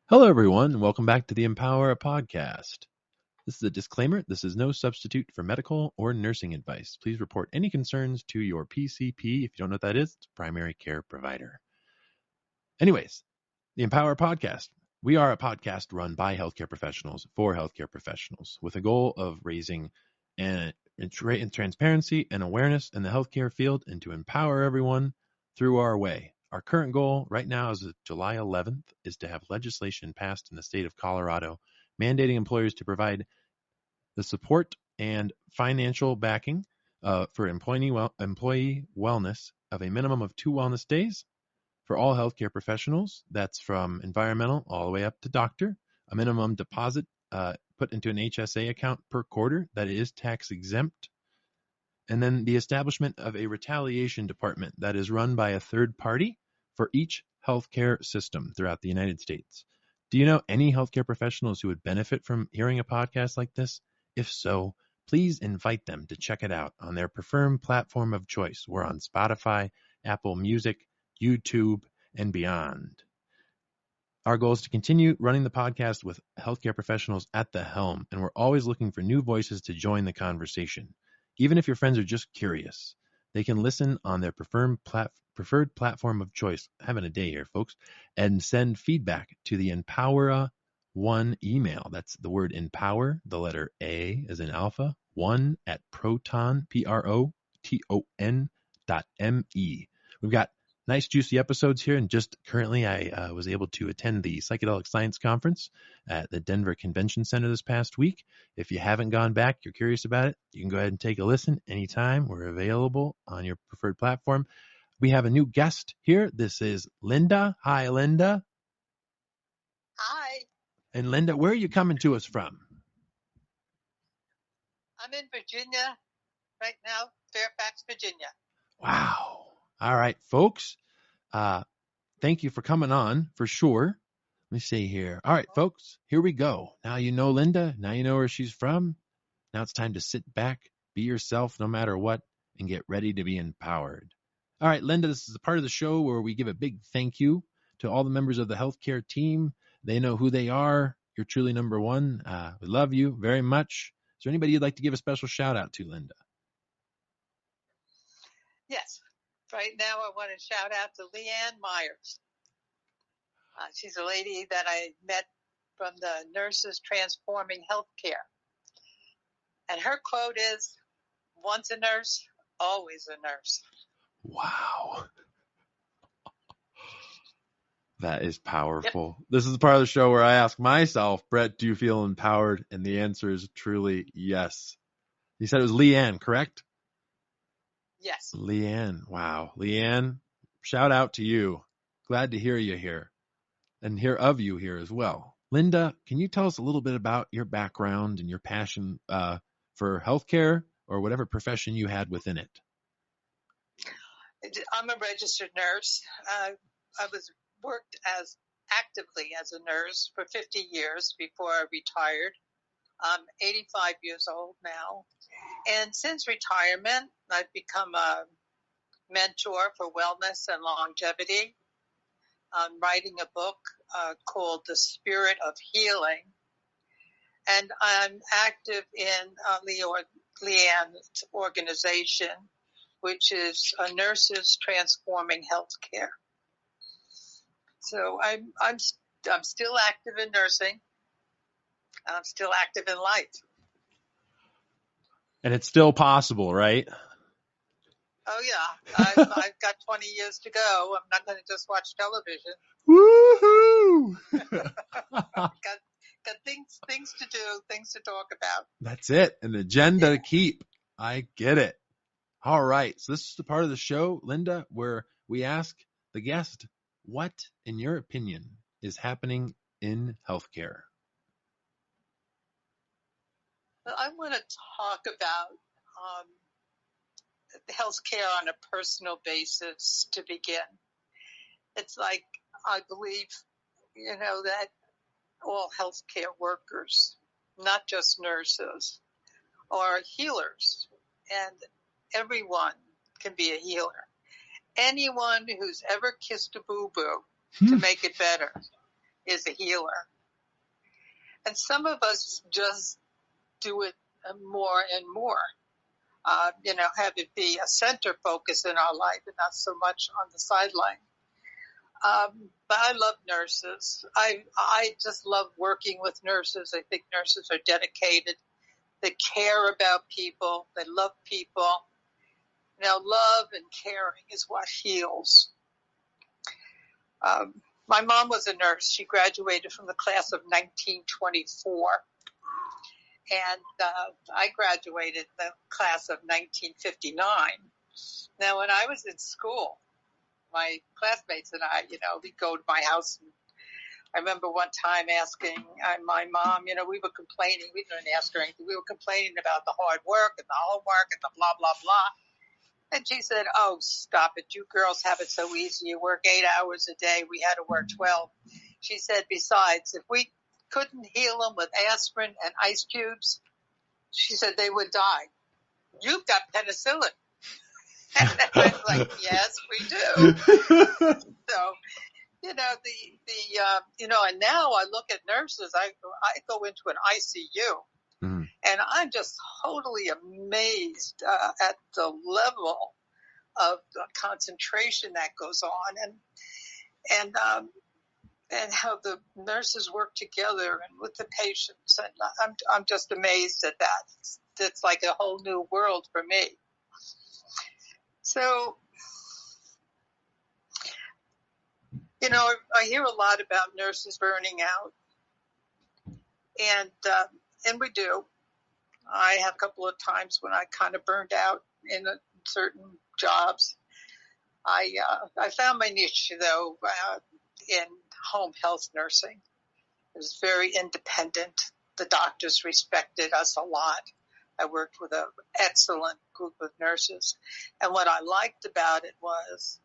Hello, everyone, and welcome back to the Empower podcast. This is a disclaimer. This is no substitute for medical or nursing advice. Please report any concerns to your PCP. If you don't know what that is, it's primary care provider. Anyways, the Empower podcast. We are a podcast run by healthcare professionals for healthcare professionals with a goal of raising transparency and awareness in the healthcare field and to empower everyone through our way. Our current goal right now is July 11th is to have legislation passed in the state of Colorado mandating employers to provide the support and financial backing for employee wellness of a minimum of 2 wellness days for all healthcare professionals. That's from environmental all the way up to doctor. A minimum deposit put into an HSA account per quarter that is tax exempt. And then the establishment of a retaliation department that is run by a third party for each healthcare system throughout the United States. Do you know any healthcare professionals who would benefit from hearing a podcast like this? If so, please invite them to check it out on their preferred platform of choice. We're on Spotify, Apple Music, YouTube, and beyond. Our goal is to continue running the podcast with healthcare professionals at the helm, and we're always looking for new voices to join the conversation. Even if your friends are just curious, they can listen on their preferred platform of choice. Having a day here, folks, and send feedback to the Empower One email. That's the word empower, the letter A as in alpha, one at proton, PROTON.me. We've got nice juicy episodes here, and just currently I was able to attend the Psychedelic Science Conference at the Denver Convention Center this past week. If you haven't gone back, you're curious about it, you can go ahead and take a listen anytime. We're available on your preferred platform. We have a new guest here. This is Linda. Hi, Linda. Hi. And Linda, where are you coming to us from? I'm in Virginia right now, Fairfax, Virginia. Wow. All right, folks. Thank you for coming on, for sure. Let me see here. All right, folks, here we go. Now you know Linda. Now you know where she's from. Now it's time to sit back, be yourself no matter what, and get ready to be empowered. All right, Linda, this is a part of the show where we give a big thank you to all the members of the healthcare team. They know who they are. You're truly number one. We love you very much. Is there anybody you'd like to give a special shout out to, Linda? Yes. Right now I want to shout out to Leanne Myers. She's a lady that I met from the Nurses Transforming Healthcare. And her quote is, once a nurse, always a nurse. Wow. That is powerful. Yep. This is the part of the show where I ask myself, Brett, do you feel empowered? And the answer is truly yes. You said it was Leanne, correct? Yes. Leanne. Wow. Leanne, shout out to you. Glad to hear you here and hear of you here as well. Linda, can you tell us a little bit about your background and your passion for healthcare or whatever profession you had within it? I'm a registered nurse. I worked actively as a nurse for 50 years before I retired. I'm 85 years old now. And since retirement, I've become a mentor for wellness and longevity. I'm writing a book called The Spirit of Healing. And I'm active in Leanne's organization, which is Nurses Transforming Healthcare. So I'm still active in nursing. I'm still active in life. And it's still possible, right? Oh, yeah. I've got 20 years to go. I'm not going to just watch television. Woohoo! got things to do, things to talk about. That's it. An agenda to keep. I get it. All right. So this is the part of the show, Linda, where we ask the guest, what, in your opinion, is happening in healthcare? Well, I want to talk about healthcare on a personal basis to begin. It's like, I believe, that all healthcare workers, not just nurses, are healers, and everyone can be a healer. Anyone who's ever kissed a boo-boo to make it better is a healer. And some of us just do it more and more. Have it be a center focus in our life and not so much on the sideline. But I love nurses. I just love working with nurses. I think nurses are dedicated. They care about people. They love people. Love and caring is what heals. My mom was a nurse. She graduated from the class of 1924. And I graduated the class of 1959. Now, when I was in school, my classmates and I, we'd go to my house. And I remember one time asking my mom, we were complaining. We didn't ask her anything. We were complaining about the hard work and the homework and the blah, blah, blah. And she said, oh, stop it. You girls have it so easy. You work 8 hours a day. We had to work 12. She said, besides, if we couldn't heal them with aspirin and ice cubes, she said they would die. You've got penicillin. And I was like, yes, we do. So, and now I look at nurses, I go into an ICU, and I'm just totally amazed at the level of concentration that goes on, and how the nurses work together and with the patients. And I'm just amazed at that. It's like a whole new world for me. So, I hear a lot about nurses burning out, and we do. I have a couple of times when I kind of burned out in certain jobs. I found my niche, though, in home health nursing. It was very independent. The doctors respected us a lot. I worked with an excellent group of nurses. And what I liked about it was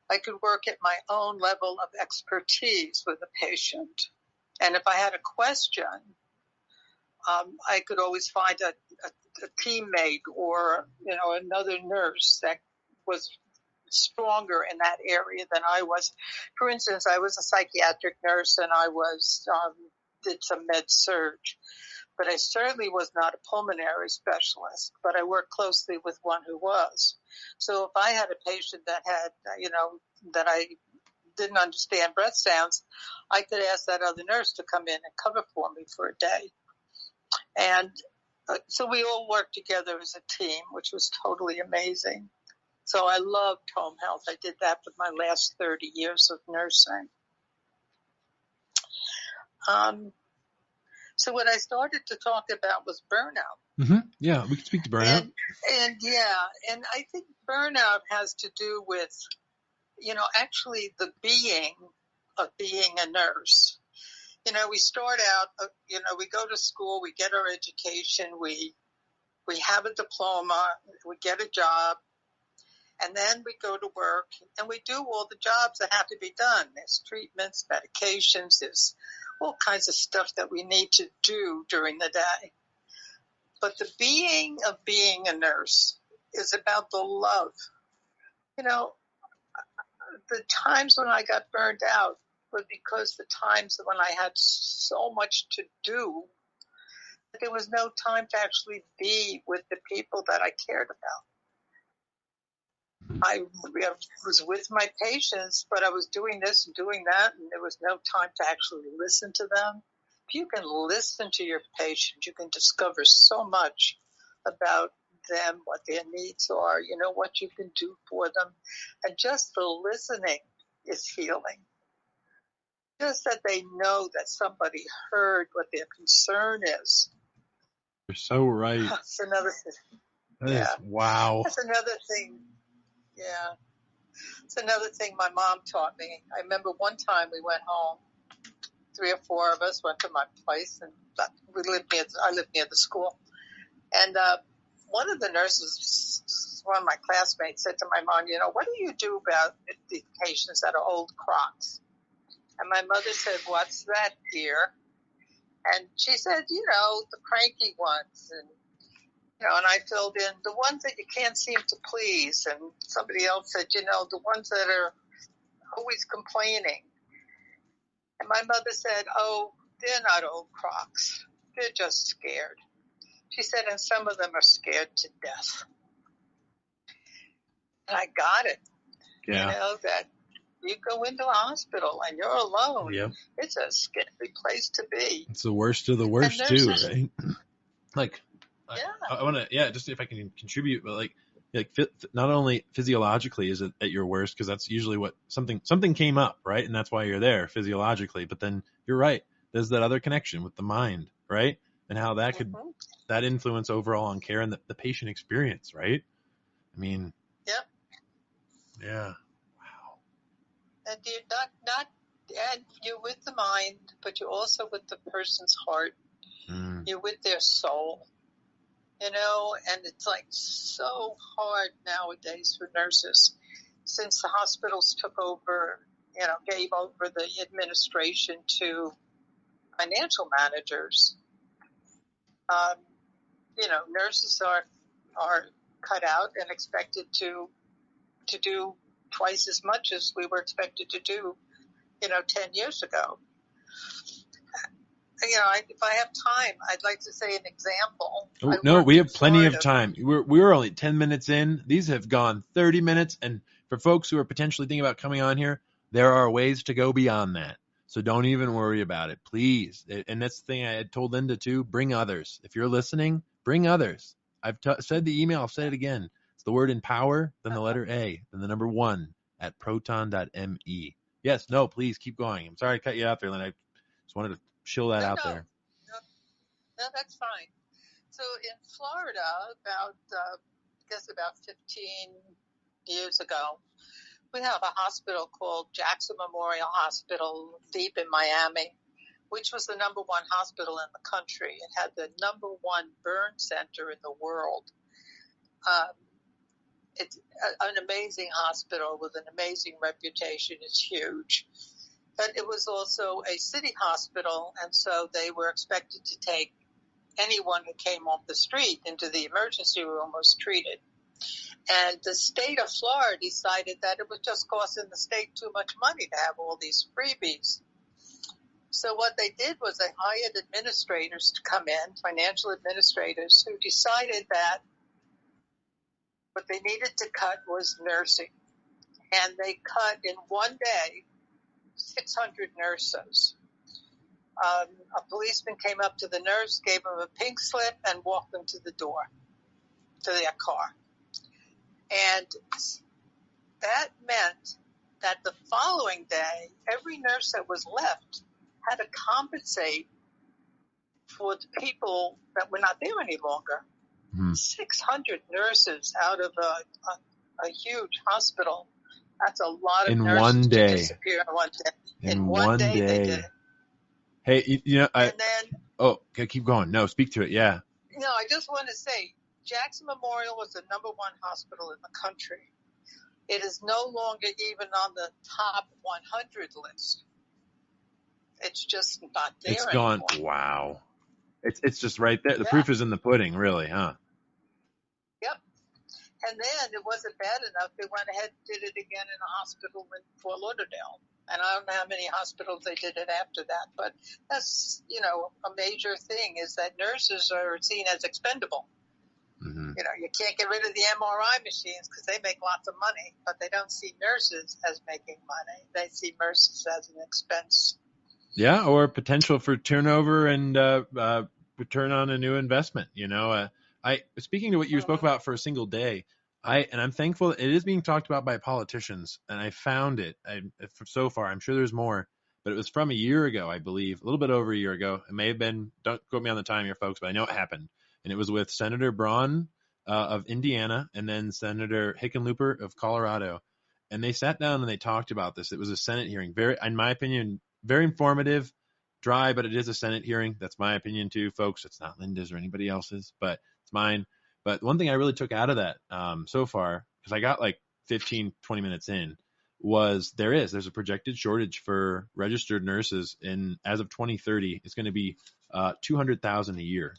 I could work at my own level of expertise with a patient. And if I had a question, I could always find a teammate or, another nurse that was stronger in that area than I was. For instance, I was a psychiatric nurse and I did some med surge, but I certainly was not a pulmonary specialist, but I worked closely with one who was. So if I had a patient that had, that I didn't understand breath sounds, I could ask that other nurse to come in and cover for me for a day. And so we all worked together as a team, which was totally amazing. So I loved home health. I did that for my last 30 years of nursing. So what I started to talk about was burnout. Mm-hmm. Yeah, we can speak to burnout. And I think burnout has to do with, actually the being of being a nurse. We start out, we go to school, we get our education, we have a diploma, we get a job, and then we go to work and we do all the jobs that have to be done. There's treatments, medications, there's all kinds of stuff that we need to do during the day. But the being of being a nurse is about the love. The times when I got burned out were because the times when I had so much to do, there was no time to actually be with the people that I cared about. I was with my patients, but I was doing this and doing that, and there was no time to actually listen to them. If you can listen to your patient, you can discover so much about them, what their needs are, what you can do for them. And just the listening is healing. Just that they know that somebody heard what their concern is. You're so right. That's another thing. That is, wow. That's another thing. Yeah. It's another thing my mom taught me. I remember one time we went home, 3 or 4 of us went to my place, and I lived near the school. And one of the nurses, one of my classmates, said to my mom, what do you do about the patients that are old crocs? And my mother said, what's that, dear? And she said, the cranky ones. And I filled in the ones that you can't seem to please. And somebody else said, the ones that are always complaining. And my mother said, "Oh, they're not old crocs. They're just scared." She said, "And some of them are scared to death." And I got it. Yeah. That you go into a hospital and you're alone. Yep. It's a scary place to be. It's the worst of the worst too, right? Like, yeah. I want to, just if I can contribute, but like not only physiologically is it at your worst, because that's usually what something came up, right? And that's why you're there physiologically. But then you're right. There's that other connection with the mind, right? And how that could, that influence overall on care and the patient experience, right? I mean, yep. Yeah. Wow. And you're not, and you're with the mind, but you're also with the person's heart. You're with their soul. And it's like so hard nowadays for nurses, since the hospitals took over, gave over the administration to financial managers. Nurses are cut out and expected to do twice as much as we were expected to do, 10 years ago. If I have time, I'd like to say an example. Oh, no, we have plenty of time. We're only 10 minutes in. These have gone 30 minutes. And for folks who are potentially thinking about coming on here, there are ways to go beyond that. So don't even worry about it, please. And that's the thing I had told Linda too. Bring others. If you're listening, bring others. I've said the email. I'll say it again. It's the word empower, then the letter A, then the number 1 at proton.me. Yes, no, please keep going. I'm sorry to cut you out there, Linda. I just wanted to chill that out there. No, that's fine. So in Florida, about 15 years ago, we have a hospital called Jackson Memorial Hospital deep in Miami, which was the number 1 hospital in the country. It had the number 1 burn center in the world. It's an amazing hospital with an amazing reputation. It's huge. But it was also a city hospital, and so they were expected to take anyone who came off the street into the emergency room was treated. And the state of Florida decided that it was just costing the state too much money to have all these freebies. So what they did was they hired administrators to come in, financial administrators, who decided that what they needed to cut was nursing. And they cut in one day 600 nurses. A policeman came up to the nurse, gave him a pink slip, and walked them to the door, to their car. And that meant that the following day, every nurse that was left had to compensate for the people that were not there any longer. 600 nurses out of a huge hospital. That's a lot of nurses to disappear in one day. In one day they did it. Hey, and then, okay, keep going. No, speak to it. Yeah. No, I just want to say, Jackson Memorial was the number 1 hospital in the country. It is no longer even on the top 100 list. It's just not there It's gone. anymore. Wow. It's just right there. The proof is in the pudding, really, huh? Yep. And then it wasn't bad enough. They went ahead and did it again in a hospital in Fort Lauderdale. And I don't know how many hospitals they did it after that. But that's, a major thing is that nurses are seen as expendable. Mm-hmm. You can't get rid of the MRI machines because they make lots of money, but they don't see nurses as making money. They see nurses as an expense. Yeah, or potential for turnover and return on a new investment. Speaking to what you spoke about for a single day, I'm thankful that it is being talked about by politicians, and I found it. So far, I'm sure there's more, but it was from a year ago, I believe, a little bit over a year ago. It may have been. Don't quote me on the time here, folks, but I know it happened, and it was with Senator Braun of Indiana and then Senator Hickenlooper of Colorado, and they sat down and they talked about this. It was a Senate hearing, very, in my opinion, very informative, dry, but it is a Senate hearing. That's my opinion too, folks. It's not Linda's or anybody else's, but it's mine. But one thing I really took out of that so far, because I got like 15, 20 minutes in, was there's a projected shortage for registered nurses as of 2030. It's going to be 200,000 a year.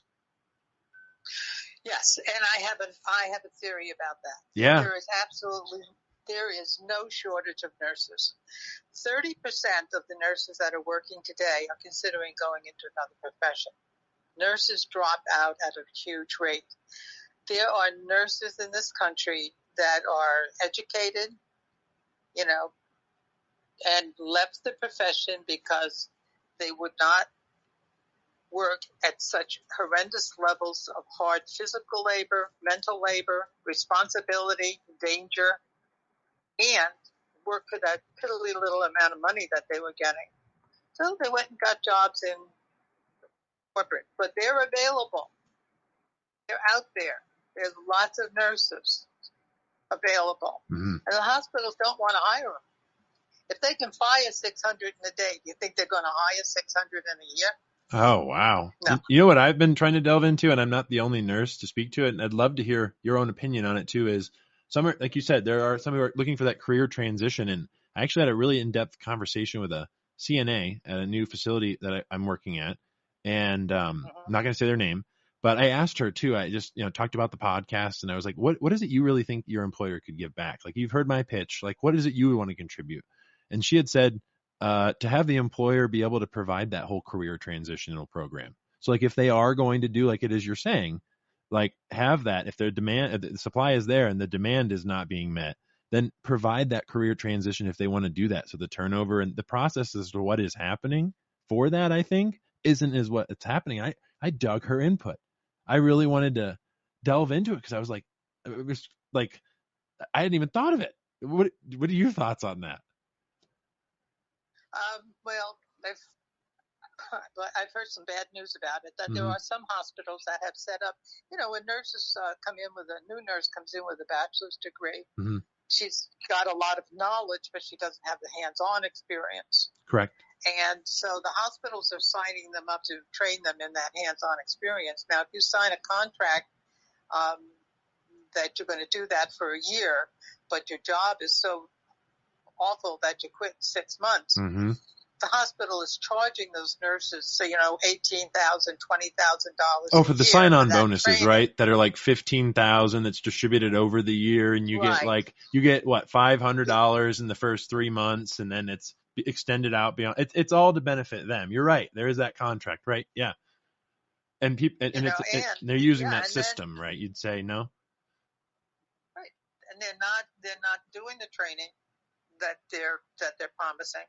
Yes, and I have a theory about that. Yeah. There is absolutely there is no shortage of nurses. 30% of the nurses that are working today are considering going into another profession. Nurses drop out at a huge rate. There are nurses in this country that are educated, and left the profession because they would not work at such horrendous levels of hard physical labor, mental labor, responsibility, danger, and work for that piddly little amount of money that they were getting. So they went and got jobs in corporate, but they're available. They're out there. There's lots of nurses available. Mm-hmm. And the hospitals don't want to hire them. If they can fire 600 in a day, do you think they're going to hire 600 in a year? Oh, wow. No. You know what I've been trying to delve into, and I'm not the only nurse to speak to it, and I'd love to hear your own opinion on it too, is some are, like you said, there are some who are looking for that career transition. And I actually had a really in-depth conversation with a CNA at a new facility that I'm working at. And I'm not going to say their name, but I asked her too. I just, talked about the podcast, and I was like, what is it you really think your employer could give back? Like, you've heard my pitch. Like, what is it you would want to contribute? And she had said, to have the employer be able to provide that whole career transitional program. So like if they are going to do like it is you're saying, like have that, if their demand, the supply is there and the demand is not being met, then provide that career transition if they want to do that. So the turnover and the process as to what is happening for that, I think, is what it's happening. I dug her input. I really wanted to delve into it because I was like, it was like, I hadn't even thought of it. What are your thoughts on that? Well, I've heard some bad news about it, that there are some hospitals that have set up, when nurses come in with a new nurse comes in with a bachelor's degree, she's got a lot of knowledge, but she doesn't have the hands-on experience. Correct. And so the hospitals are signing them up to train them in that hands-on experience. Now, if you sign a contract that you're going to do that for a year, but your job is so awful that you quit in 6 months, the hospital is charging those nurses, so $18,000, $20,000. Oh, for the sign-on bonuses, training. right? That are like $15,000 that's distributed over the year, and you get what, $500 in the first 3 months, and then it's extended out beyond. It's all to benefit them. You're right. There is that contract, right? Yeah. And people, and they're using that system, right? You'd say no. Right, and they're not doing the training that they're promising.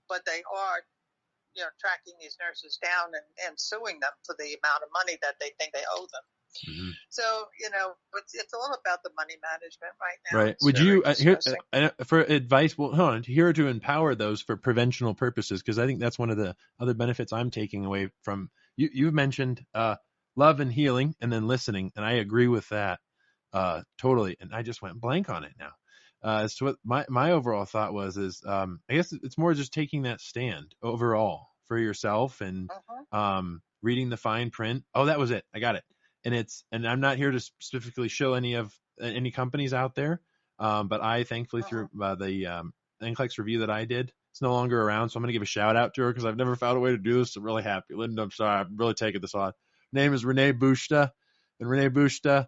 But they are, tracking these nurses down and suing them for the amount of money that they think they owe them. So, it's a little about the money management right now. Right. Would you, for advice, well, hold on, here to empower those for preventional purposes, because I think that's one of the other benefits I'm taking away from, you've mentioned love and healing and then listening, and I agree with that totally. And I just went blank on it now. As to what my overall thought is I guess it's more just taking that stand overall for yourself and reading the fine print. Oh, that was it. I got it. And I'm not here to specifically show any companies out there, but I thankfully through the NCLEX review that I did, it's no longer around, so I'm going to give a shout out to her because I've never found a way to do this. I'm really happy. Linda, I'm sorry, I'm really taking this on. Her name is Renee Bushta, and Renee Bushta,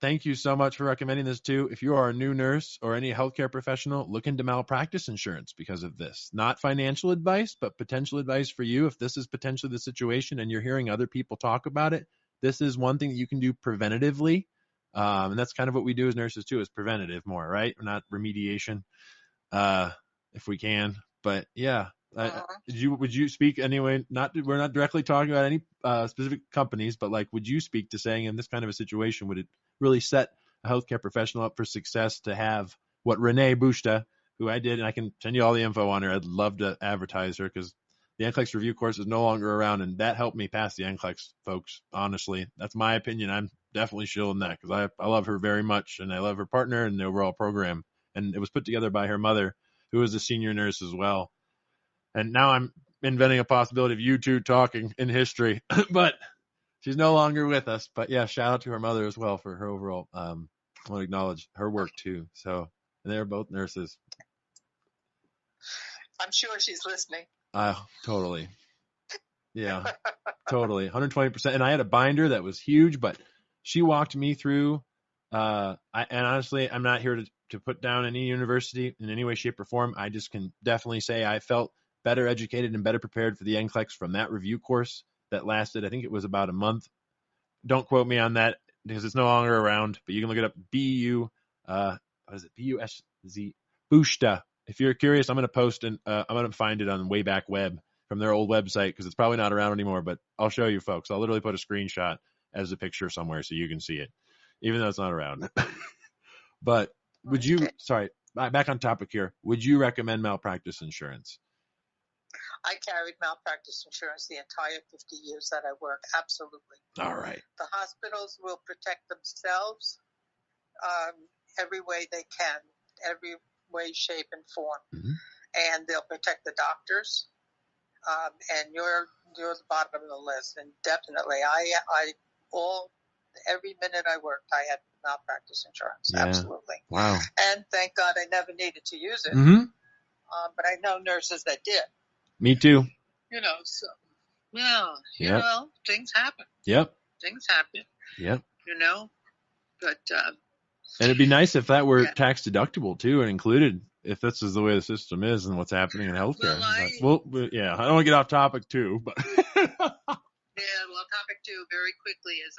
thank you so much for recommending this too. If you are a new nurse or any healthcare professional, look into malpractice insurance because of this. Not financial advice, but potential advice for you. If this is potentially the situation and you're hearing other people talk about it, this is one thing that you can do preventatively. And that's kind of what we do as nurses too, is preventative more, right? Not remediation, if we can. But yeah, would you speak anyway? We're not directly talking about any specific companies, but like, would you speak to saying in this kind of a situation, would it really set a healthcare professional up for success to have what Renee Bushta, who I did, and I can send you all the info on her. I'd love to advertise her because the NCLEX review course is no longer around, and that helped me pass the NCLEX, folks. Honestly, that's my opinion. I'm definitely shielding that because I love her very much, and I love her partner and the overall program. And it was put together by her mother, who was a senior nurse as well. And now I'm inventing a possibility of you two talking in history, but she's no longer with us. But yeah, shout out to her mother as well for her overall. I want to acknowledge her work too. So they're both nurses. I'm sure she's listening. Totally. Yeah, totally. 120%. And I had a binder that was huge, but she walked me through. And honestly, I'm not here to to put down any university in any way, shape, or form. I just can definitely say I felt better educated and better prepared for the NCLEX from that review course that lasted, I think it was about a month. Don't quote me on that because it's no longer around, but you can look it up. What is it? BUSZ, Bushta. If you're curious, I'm going to post and I'm going to find it on Wayback Web from their old website because it's probably not around anymore, but I'll show you folks. I'll literally put a screenshot as a picture somewhere so you can see it, even though it's not around. But would you, sorry, back on topic here, would you recommend malpractice insurance? I carried malpractice insurance the entire 50 years that I work. Absolutely. All right. The hospitals will protect themselves every way they can, every way, shape, and form. Mm-hmm. And they'll protect the doctors. And you're the bottom of the list. And definitely, every minute I worked, I had malpractice insurance. Yeah. Absolutely. Wow. And thank God I never needed to use it. Mm-hmm. But I know nurses that did. Me too. So, you know, things happen. Yep. Things happen. Yep. But. And it'd be nice if that were tax deductible too and included if this is the way the system is and what's happening in healthcare. I don't want to get off topic too, but. Topic two very quickly is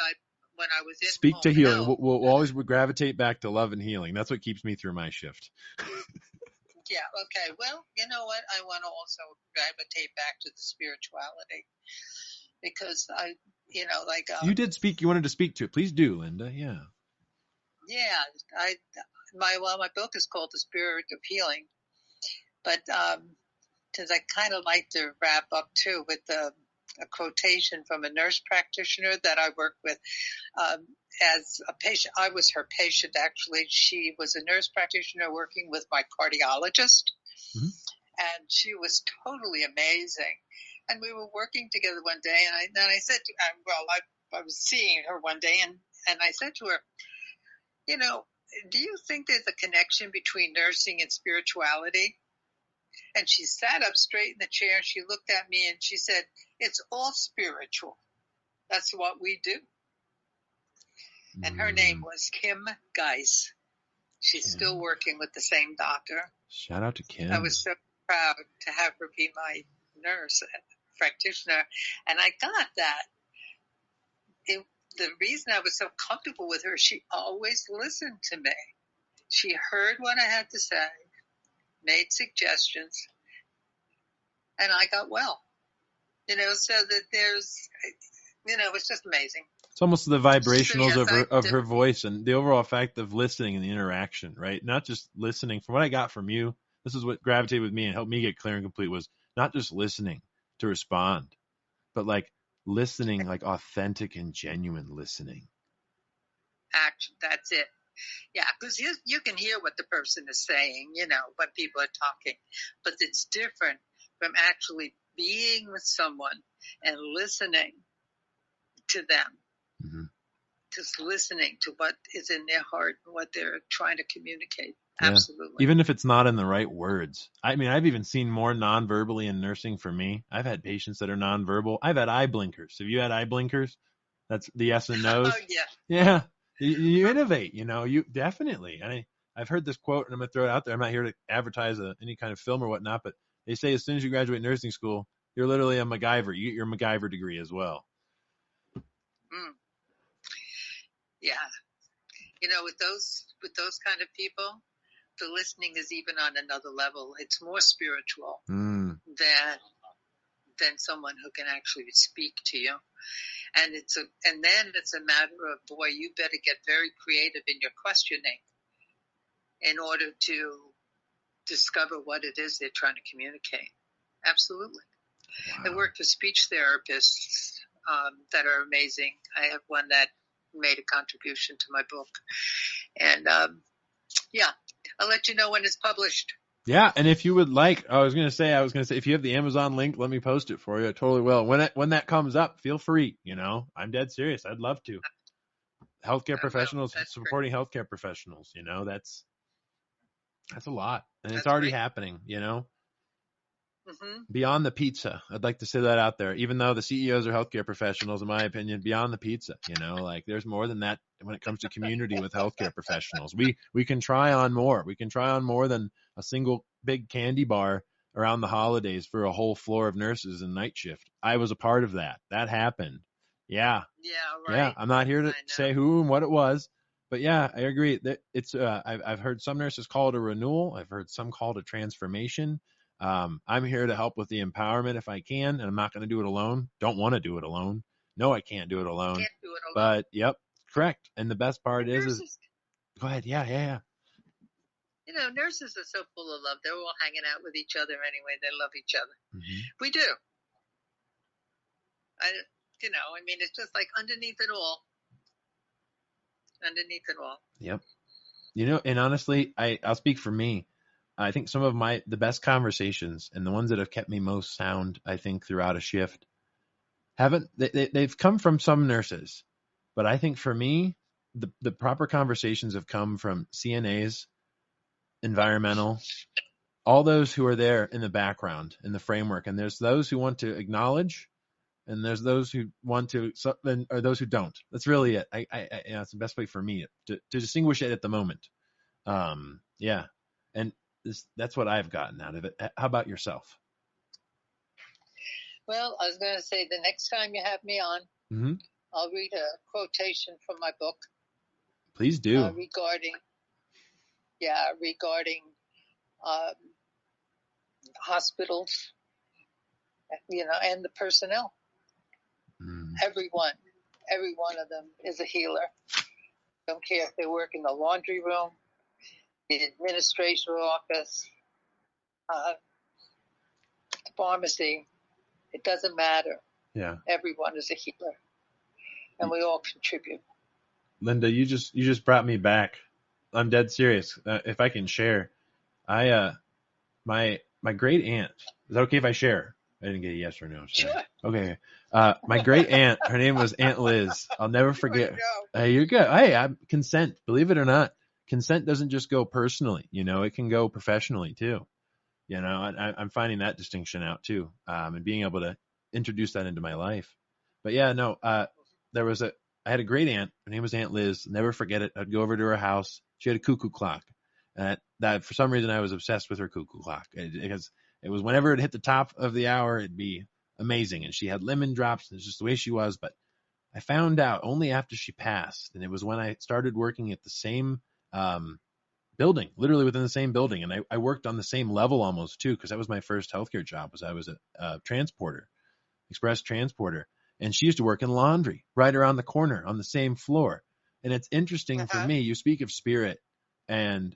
when I was in speak to healing. We'll always gravitate back to love and healing. That's what keeps me through my shift. Yeah. Okay. Well, you know what? I want to also gravitate back to the spirituality because you did speak. You wanted to speak to it. Please do, Linda. Yeah. Yeah. My book is called The Spirit of Healing, but since I kind of like to wrap up too with a quotation from a nurse practitioner that I worked with as a patient. I was her patient, actually. She was a nurse practitioner working with my cardiologist, mm-hmm. and she was totally amazing. And we were working together one day, and I said to her, I was seeing her one day, and I said to her, do you think there's a connection between nursing and spirituality? And she sat up straight in the chair, and she looked at me, and she said, it's all spiritual. That's what we do. And her name was Kim Geis. She's still working with the same doctor. Shout out to Kim. I was so proud to have her be my nurse practitioner. And I got that. The reason I was so comfortable with her, she always listened to me. She heard what I had to say, made suggestions, and I got well. So that there's, it's just amazing. It's almost the vibrationals of her voice and the overall fact of listening and the interaction, right? Not just listening. From what I got from you, this is what gravitated with me and helped me get clear and complete was not just listening to respond, but like listening, like authentic and genuine listening. Action, that's it. Yeah, because you can hear what the person is saying, when people are talking, but it's different from actually being with someone and listening to them, mm-hmm. just listening to what is in their heart and what they're trying to communicate. Yeah. Absolutely. Even if it's not in the right words. I mean, I've even seen more non-verbally in nursing for me. I've had patients that are non-verbal. I've had eye blinkers. Have you had eye blinkers? That's the yes and no's. Oh, yeah. Yeah. You innovate, you definitely. And I've heard this quote, and I'm going to throw it out there. I'm not here to advertise any kind of film or whatnot, but they say as soon as you graduate nursing school, you're literally a MacGyver. You get your MacGyver degree as well. Mm. Yeah. With those kind of people, the listening is even on another level. It's more spiritual than someone who can actually speak to you. And then it's a matter of, boy, you better get very creative in your questioning in order to discover what it is they're trying to communicate. Absolutely. Wow. I work with speech therapists that are amazing. I have one that made a contribution to my book. And, I'll let you know when it's published. Yeah, and if you would like, I was going to say, if you have the Amazon link, let me post it for you. I totally will. When that comes up, feel free. I'm dead serious. I'd love to. Healthcare professionals, supporting great. Healthcare professionals. That's a lot, and it's already happening. Beyond the pizza. I'd like to say that out there, even though the CEOs are healthcare professionals, in my opinion, beyond the pizza, like there's more than that when it comes to community with healthcare professionals. We can try on more. We can try on more than a single big candy bar around the holidays for a whole floor of nurses in night shift. I was a part of that. That happened. Yeah. Yeah, right. Yeah. I'm not here to say who and what it was, but yeah, I agree that it's, I've heard some nurses call it a renewal. I've heard some call it a transformation. I'm here to help with the empowerment if I can, and I'm not going to do it alone. Don't want to do it alone. No, I can't do it alone. Can't do it alone. But yep, correct. And the best part is go ahead. Yeah. Nurses are so full of love. They're all hanging out with each other anyway. They love each other. Mm-hmm. We do. It's just like underneath it all. Yep. And honestly, I'll speak for me. I think some of the best conversations and the ones that have kept me most sound, I think, throughout a shift they've come from some nurses, but I think for me, the proper conversations have come from CNAs, environmental, all those who are there in the background, in the framework. And there's those who want to acknowledge, and there's those who want to, or those who don't. That's really it. It's the best way for me to distinguish it at the moment. Yeah. And that's what I've gotten out of it. How about yourself? Well, I was going to say, the next time you have me on, mm-hmm. I'll read a quotation from my book. Please do. Regarding hospitals, and the personnel. Mm. Every one of them is a healer. Don't care if they work in the laundry room, the administration office, the pharmacy. It doesn't matter. Yeah. Everyone is a healer, and we all contribute. Linda, you just brought me back. I'm dead serious. If I can share, my great aunt. Is that okay if I share? I didn't get a yes or no. Sure. Okay. My great aunt. Her name was Aunt Liz. I'll never forget. Hey, you're good. Hey, I'm consent. Believe it or not, consent doesn't just go personally. It can go professionally too. I'm finding that distinction out too, and being able to introduce that into my life. But yeah, no, I had a great aunt. Her name was Aunt Liz. Never forget it. I'd go over to her house. She had a cuckoo clock. And that for some reason I was obsessed with her cuckoo clock, because it was whenever it hit the top of the hour, it'd be amazing. And she had lemon drops. It's just the way she was. But I found out only after she passed, and it was when I started working at the same building, literally within the same building. And I worked on the same level almost too, because that was my first healthcare job. I was a transporter, express transporter. And she used to work in laundry right around the corner on the same floor. And it's interesting for me. You speak of spirit, and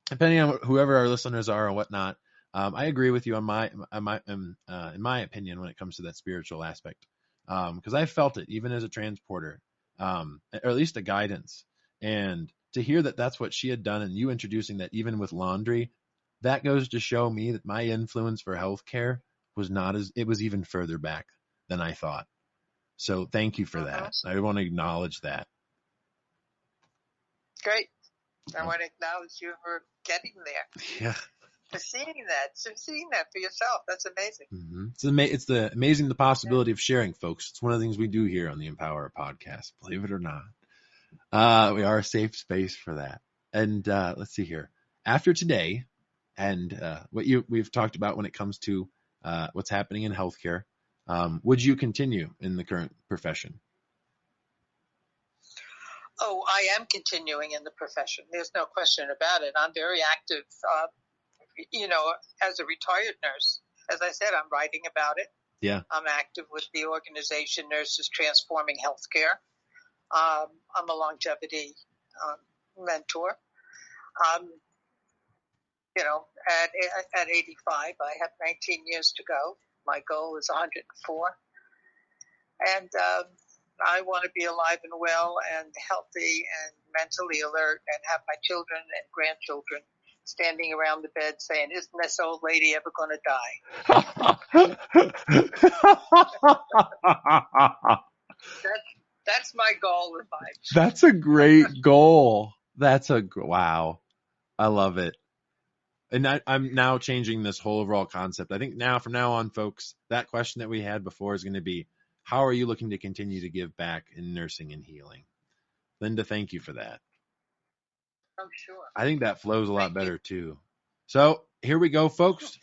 depending on whoever our listeners are or whatnot, I agree with you in my opinion when it comes to that spiritual aspect, because I felt it even as a transporter, or at least a guidance. And to hear that that's what she had done, and you introducing that even with laundry, that goes to show me that my influence for healthcare it was even further back than I thought. So thank you for that. I want to acknowledge that. Great. I want to acknowledge you for getting there. Yeah. For seeing that for yourself. That's amazing. Mm-hmm. It's the possibility of sharing, folks. It's one of the things we do here on the Empower podcast, believe it or not. We are a safe space for that. And let's see here. After today, and what we've talked about when it comes to what's happening in healthcare, would you continue in the current profession? Oh, I am continuing in the profession. There's no question about it. I'm very active, as a retired nurse. As I said, I'm writing about it. Yeah. I'm active with the organization Nurses Transforming Healthcare. I'm a longevity mentor. At 85, I have 19 years to go. My goal is 104. And I want to be alive and well and healthy and mentally alert, and have my children and grandchildren standing around the bed saying, "Isn't this old lady ever going to die?" That's my goal in life. That's a great goal. Wow. I love it. And I'm now changing this whole overall concept. I think now, from now on, folks, that question that we had before is going to be, how are you looking to continue to give back in nursing and healing? Linda, thank you for that. Oh, sure. I think that flows a lot Thank you. better too. So here we go, folks.